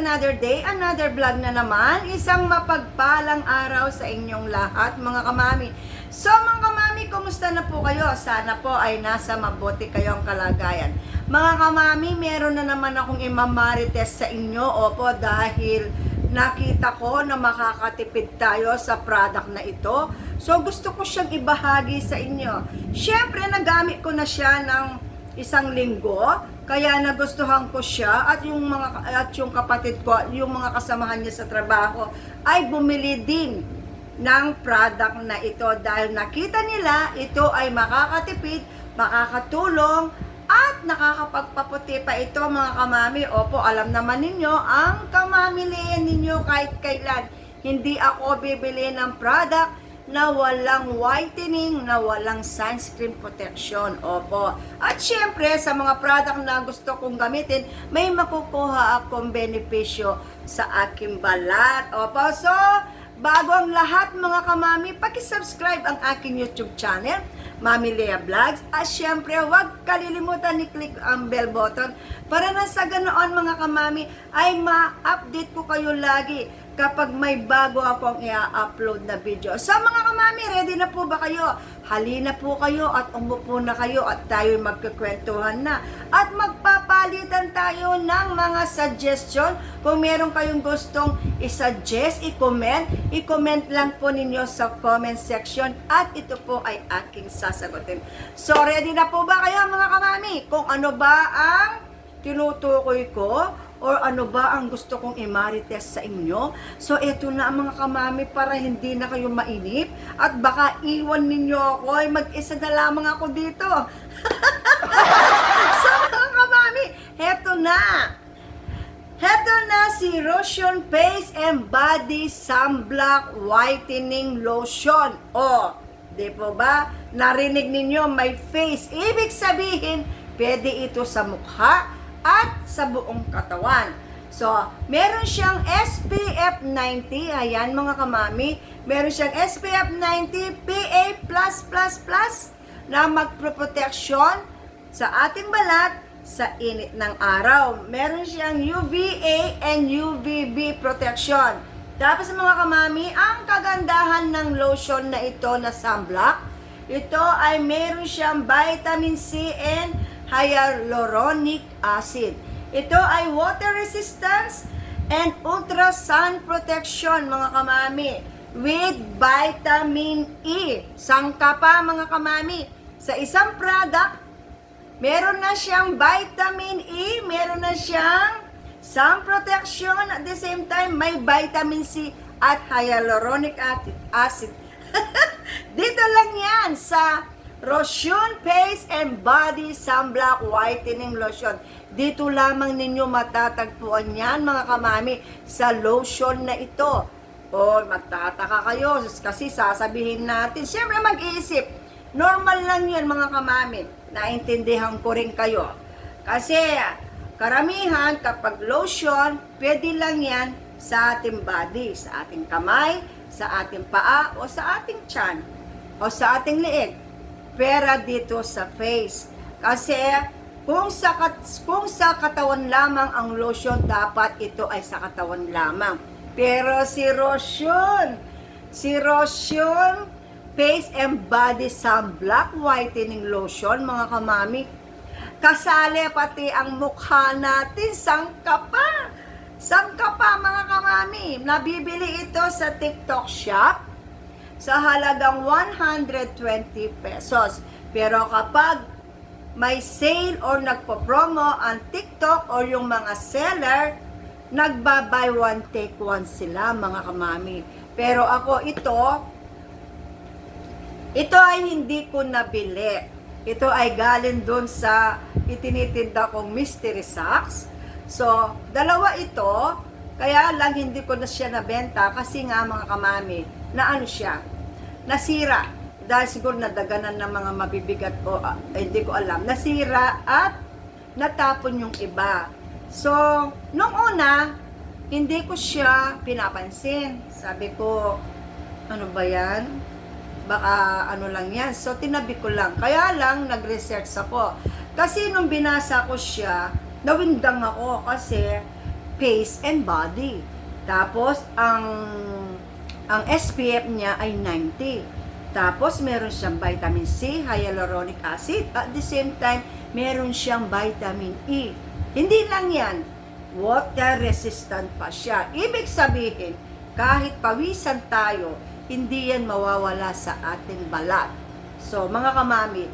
another day, another vlog na naman. Isang mapagpalang araw sa inyong lahat, mga kamami. So, mga kamami, kumusta na po kayo? Sana po ay nasa mabuti kayong kalagayan. Mga kamami, meron na naman akong imamarites sa inyo. Opo, dahil nakita ko na makakatipid tayo sa product na ito. So, gusto ko siyang ibahagi sa inyo. Siyempre, nagamit ko na siya ng isang linggo. Kaya nagustuhan ko siya at yung kapatid ko, yung mga kasamahan niya sa trabaho ay bumili din ng product na ito dahil nakita nila ito ay makakatipid, makakatulong at nakakapagpaputi pa ito, mga kamami. Opo, alam naman ninyo, ang kamamilian ninyo kahit kailan. Hindi ako bibili ng product na walang whitening, na walang sunscreen protection. Opo. At syempre, sa mga product na gusto kong gamitin, may makukuha akong benepisyo sa aking balat. Opo. So, bago ang lahat, mga kamami, paki-subscribe ang aking YouTube channel, Mami Lea Vlogs. At syempre, huwag kalilimutan i-click ang bell button para na sa ganoon, mga kamami, ay ma-update ko kayo lagi kapag may bago akong i-upload na video. So, mga kamami, ready na po ba kayo? Halina po kayo at umupo na kayo at tayo magkukwentuhan na. At magpapalitan tayo ng mga suggestion. Kung meron kayong gustong i-suggest, i-comment lang po ninyo sa comment section at ito po ay aking sasagutin. So, ready na po ba kayo, mga kamami? Kung ano ba ang tinutukoy ko or ano ba ang gusto kong i-marites sa inyo. So, eto na, mga kamami, para hindi na kayo mainip at baka iwan ninyo ako, ay mag-isa na lamang ako dito. So, mga kamami, heto na. Heto na si Rosion Face and Body Sunblock Whitening Lotion. O, di po ba? Narinig ninyo, may face. Ibig sabihin, pwede ito sa mukha at sa buong katawan. So, meron siyang SPF 90. Ayan, mga kamami. Meron siyang SPF 90 PA+++ na magproproteksyon sa ating balat sa init ng araw. Meron siyang UVA and UVB protection. Tapos, mga kamami, ang kagandahan ng lotion na ito na sunblock, ito ay meron siyang vitamin C and hyaluronic acid. Ito ay water resistance and ultra sun protection, mga kamami, with vitamin E. Sangka pa, mga kamami. Sa isang product, meron na siyang vitamin E, meron na siyang sun protection, at the same time, may vitamin C at hyaluronic acid. Dito lang yan sa Rosion Face and Body Sunblock Whitening Lotion. Dito lamang ninyo matatagpuan yan, mga kamami, sa lotion na ito. O, magtataka kayo kasi sasabihin natin, siyempre mag-iisip, normal lang yun, mga kamami. Naintindihan ko rin kayo. Kasi karamihan kapag lotion, pwede lang yan sa ating body, sa ating kamay, sa ating paa, o sa ating tiyan, o sa ating leeg. Pera dito sa face. Kasi kung sa katawan lamang ang lotion, dapat ito ay sa katawan lamang. Pero si Rosion Face and Body Sunblock Whitening Lotion, mga kamami, kasali pati ang mukha natin. Sangka pa, mga kamami. Nabibili ito sa TikTok shop sa halagang 120 pesos. Pero kapag may sale or nagpo-promo ang TikTok or yung mga seller, nagba-buy one take one sila, mga kamami. Pero ako ito ay hindi ko nabili. Ito ay galing doon sa itinitinda kong Mystery Socks. So, dalawa ito, kaya lang hindi ko na siya nabenta kasi nga, mga kamami, na ano siya, nasira. Dahil siguro nadaganan ng mga mabibigat o hindi ko alam. Nasira at natapon yung iba. So, nung una, hindi ko siya pinapansin. Sabi ko, ano ba yan? Baka ano lang yan. So, tinabi ko lang. Kaya lang, nag-research ako. Kasi nung binasa ko siya, nawindang ako kasi face and body. Tapos, ang SPF niya ay 90. Tapos, meron siyang vitamin C, hyaluronic acid. At the same time, meron siyang vitamin E. Hindi lang yan, water resistant pa siya. Ibig sabihin, kahit pawisan tayo, hindi yan mawawala sa ating balat. So, mga kamami,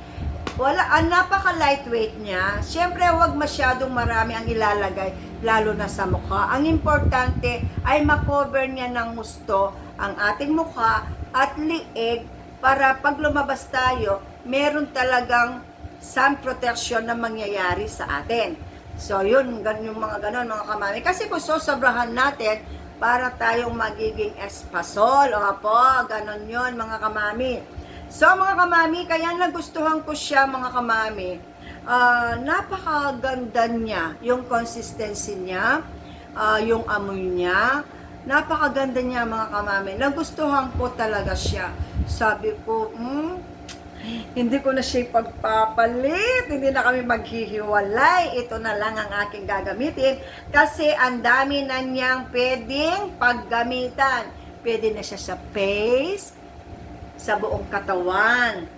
ang napaka-lightweight niya. Siyempre, huwag masyadong marami ang ilalagay, lalo na sa mukha. Ang importante ay makover niya ng gusto ang ating mukha at liig para pag lumabas tayo, meron talagang sun protection na mangyayari sa atin. So, yun, yung mga ganon, mga kamami. Kasi kung sosobrahan natin, para tayong magiging espasol. O po, ganon yun, mga kamami. So, mga kamami, kaya nagustuhan ko siya, mga kamami. Napakaganda niya, yung consistency niya, yung amoy niya. Napakaganda niya, mga kamami. Nagustuhan ko talaga siya. Sabi ko, hindi ko na siya pagpapalit, hindi na kami maghihiwalay, ito na lang ang aking gagamitin kasi ang dami na niyang pwedeng paggamitan. Pwede na siya sa face, sa buong katawan.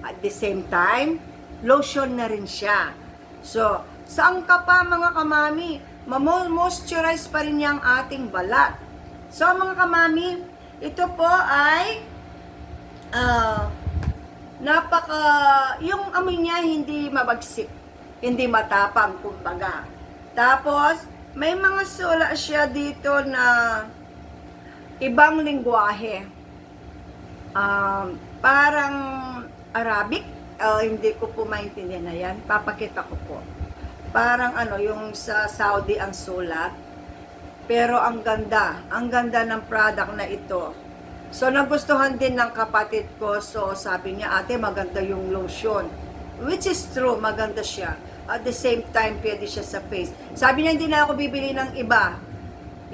At the same time, lotion na rin siya. So, saan ka pa, mga kamami? Moisturize pa rin niya ang ating balat. So, mga kamami, ito po ay yung amoy niya hindi mabagsik, hindi matapang, kumbaga. Tapos, may mga sula siya dito na ibang lingwahe. Parang Arabic, hindi ko po maintindihan na yan. Papakita ko po. Parang yung sa Saudi ang sulat. Pero ang ganda ng product na ito. So, nagustuhan din ng kapatid ko. So, sabi niya, ate, maganda yung lotion. Which is true, maganda siya. At the same time, pwede siya sa face. Sabi niya, hindi na ako bibili ng iba.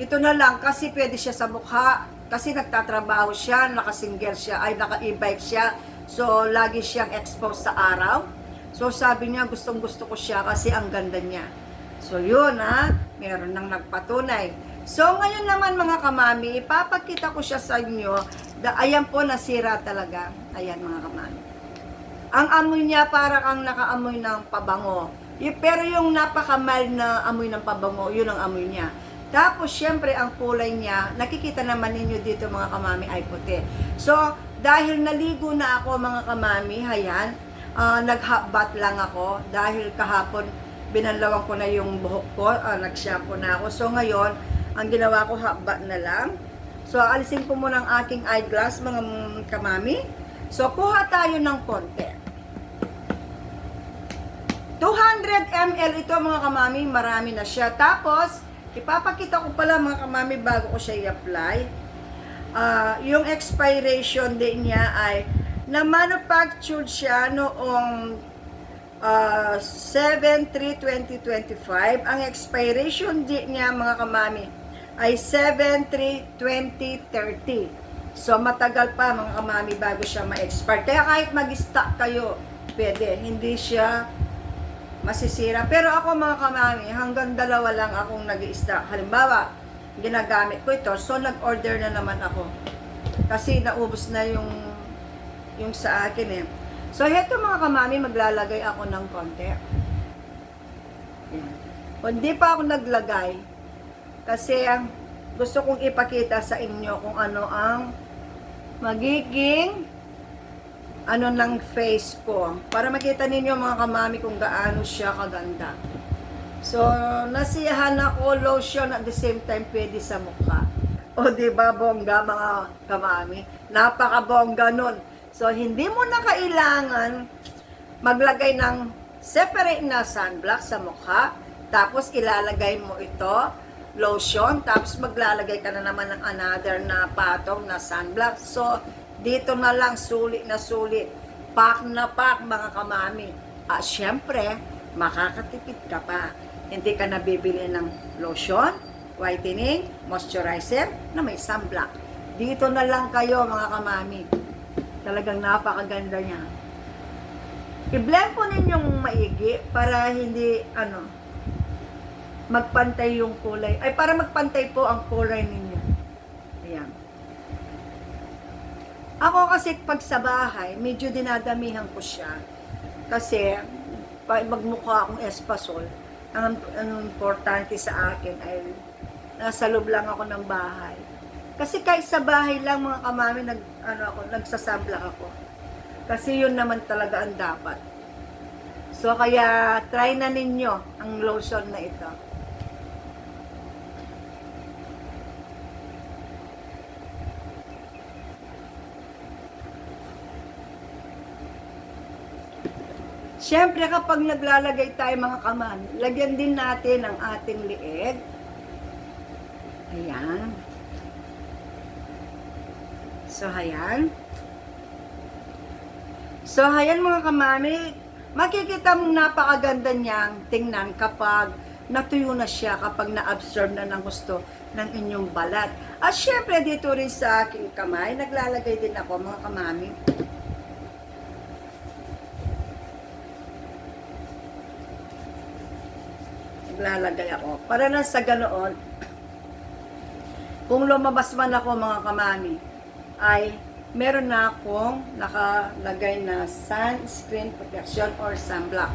Ito na lang, kasi pwede siya sa mukha. Kasi nagtatrabaho siya, nakasingle siya, ay naka-e-bike siya. So, lagi siyang exposed sa araw. So, sabi niya, gustong-gusto ko siya kasi ang ganda niya. So, yun meron nang nagpatunay. So, ngayon naman mga kamami, ipapakita ko siya sa inyo. Ayan po, nasira talaga. Ayan mga kamami. Ang amoy niya parang ang nakaamoy ng pabango. Pero yung napakamild na amoy ng pabango, yun ang amoy niya. Tapos, syempre, ang kulay niya, nakikita naman ninyo dito mga kamami, ay puti. So, dahil naligo na ako mga kamami, ayan, nag-hot bath lang ako. Dahil kahapon, binanlawan ko na yung buhok ko, nag-shampoo na ako. So, ngayon, ang ginawa ko, hot bath na lang. So, alisin ko muna ang aking eyeglass, mga kamami. So, kuha tayo ng konti. 200 ml ito, mga kamami, marami na siya. Tapos, ipapakita ko pala, mga kamami, bago ko siya i-apply. Yung expiration din niya ay, na-manufactured siya noong 7/3/2025. Ang expiration date niya, mga kamami, ay 7/3/2030. So, matagal pa, mga kamami, bago siya ma-expire. Kaya kahit mag-stock kayo, pwede. Hindi siya masisira. Pero ako, mga kamami, hanggang 2 lang akong nag-i-stock. Halimbawa, ginagamit ko ito. So, nag-order na naman ako. Kasi naubos na yung sa akin So, heto mga kamami, maglalagay ako ng konti. Yan. Kung di pa ako naglagay, kasi gusto kong ipakita sa inyo kung ano ang magiging ng face ko. Para makita ninyo mga kamami kung gaano siya kaganda. So, nasiyahan ako, lotion at the same time pwede sa mukha. O diba, bongga mga kamami? Napaka-bongga nun. So, hindi mo na kailangan maglagay ng separate na sunblock sa mukha. Tapos, ilalagay mo ito, lotion. Tapos, maglalagay ka na naman ng another na patong na sunblock. So, dito na lang, sulit na sulit. Pack na pack, mga kamami. Syempre, makakatipid ka pa. Hindi ka nabibili ng lotion, whitening, moisturizer na may sunblock. Dito na lang kayo, mga kamami. Talagang napakaganda niya. I-blend po ninyong maigi para hindi, magpantay yung kulay. Ay, para magpantay po ang kulay ninyo. Ayan. Ako kasi pag sa bahay, medyo dinadamihan ko siya. Kasi, pag magmukha akong espasol, ang importante sa akin ay nasa loob lang ako ng bahay. Kasi kahit sa bahay lang mga kamami, nagsasabla ako. Kasi yun naman talaga ang dapat. So kaya try na ninyo ang lotion na ito. Siyempre kapag naglalagay tayo mga kamami, lagyan din natin ang ating lieg. Ayan. So, ayan. So, ayan mga kamami, makikita mong napakaganda niyang tingnan kapag natuyo na siya, kapag na-absorb na ng gusto ng inyong balat. At syempre dito rin sa aking kamay, naglalagay din ako mga kamami. Naglalagay ako. Para na sa ganoon, kung lumabas man ako mga kamami, ay meron na akong nakalagay na sunscreen protection or sunblock.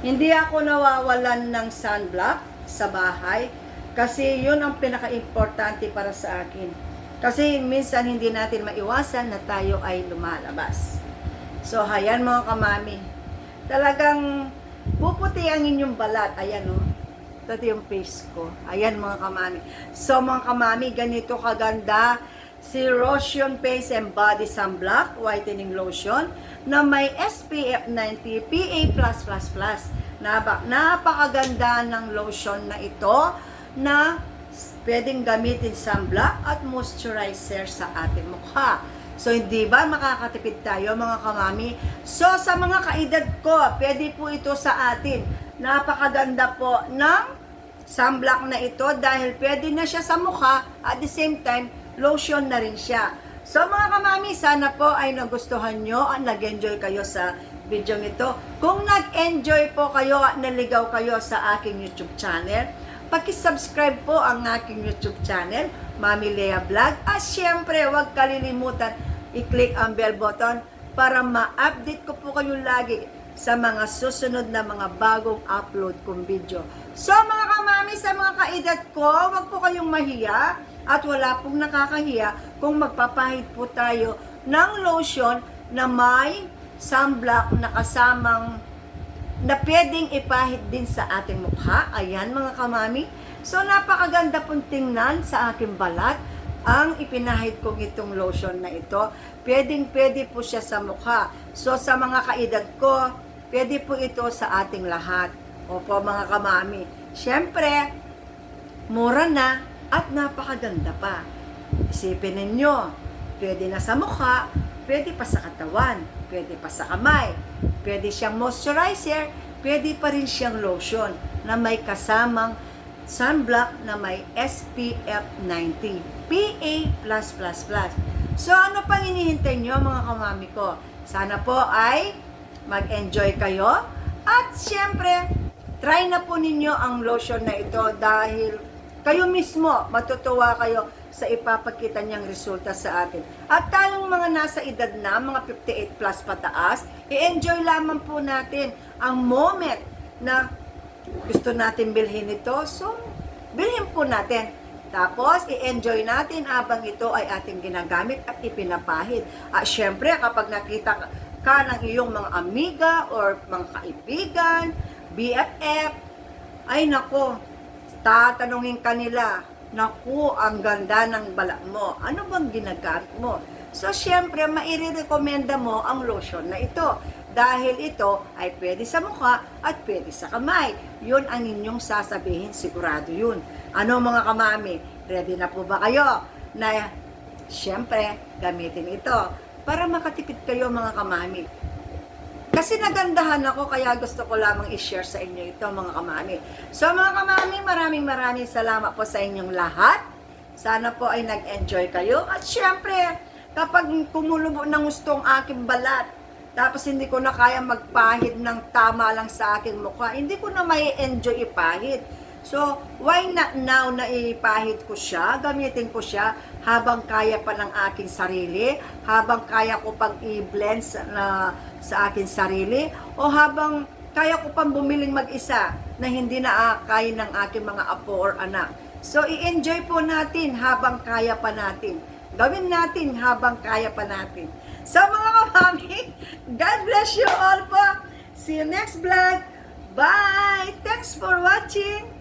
Hindi ako nawawalan ng sunblock sa bahay kasi yun ang pinaka-importante para sa akin. Kasi minsan hindi natin maiwasan na tayo ay lumalabas. So, ayan mga kamami. Talagang puputi ang inyong balat. Ayan o. Ito yung face ko. Ayan mga kamami. So, mga kamami, ganito kaganda si Rosion Face and Body Sunblock Whitening Lotion na may SPF 90 PA+++. Napakaganda ng lotion na ito na pwedeng gamitin sunblock at moisturizer sa ating mukha. So, hindi ba makakatipid tayo mga kamami? So, sa mga kaedad ko, pwede po ito sa atin. Napakaganda po ng sunblock na ito dahil pwede na siya sa mukha at the same time, lotion na rin siya. So mga kamami, sana po ay nagustuhan nyo at nag-enjoy kayo sa video nito. Kung nag-enjoy po kayo at naligaw kayo sa aking YouTube channel, paki-subscribe po ang aking YouTube channel, Mami Lea Vlog. At syempre, huwag kalilimutan i-click ang bell button para ma-update ko po kayo lagi sa mga susunod na mga bagong upload kong video. So mga kamami, sa mga kaedad ko, huwag po kayong mahiya. At wala pong nakakahiya kung magpapahid po tayo ng lotion na may sunblock na kasamang na pwedeng ipahid din sa ating mukha. Ayan mga kamami. So napakaganda pong tingnan sa aking balat ang ipinahid kong itong lotion na ito. Pwede po siya sa mukha. So sa mga kaedad ko, pwede po ito sa ating lahat. Opo mga kamami. Siyempre, mura na. At napakaganda pa. Isipin ninyo, pwede na sa mukha, pwede pa sa katawan, pwede pa sa kamay, pwede siyang moisturizer, pwede pa rin siyang lotion na may kasamang sunblock na may SPF 90 PA+++. So ano pang hinihintay nyo mga kamami ko? Sana po ay mag-enjoy kayo at syempre, try na po ninyo ang lotion na ito dahil kayo mismo, matutuwa kayo sa ipapakita niyang resulta sa atin. At tayong mga nasa edad na, mga 58 plus pataas, i-enjoy lamang po natin ang moment na gusto natin bilhin ito. So, bilhin po natin. Tapos, i-enjoy natin habang ito ay ating ginagamit at ipinapahid. At syempre, kapag nakita ka ng iyong mga amiga or mga kaibigan, BFF, ay nako, tatanungin kanila, naku, ang ganda ng balat mo. Ano bang ginagamit mo? So, syempre, maire-recommenda mo ang lotion na ito. Dahil ito ay pwede sa mukha at pwede sa kamay. Yun ang inyong sasabihin, sigurado yun. Ano mga kamami? Ready na po ba kayo? Na, syempre, gamitin ito. Para makatipid kayo mga kamami. Kasi nagandahan ako, kaya gusto ko lamang i-share sa inyo ito, mga kamami. So, mga kamami, maraming salamat po sa inyong lahat. Sana po ay nag-enjoy kayo. At syempre, kapag kumulubo ng gustong aking balat, tapos hindi ko na kaya magpahid ng tama lang sa aking mukha, hindi ko na may enjoy ipahid. So, why not now na ipahid ko siya, gamitin ko siya habang kaya pa ng aking sarili, habang kaya ko pang i-blend sa aking sarili, o habang kaya ko pang bumiling mag-isa na hindi na kaya ng aking mga apo or anak. So, i-enjoy po natin habang kaya pa natin. Gawin natin habang kaya pa natin. So, mga kamami, God bless you all po. See you next vlog. Bye! Thanks for watching.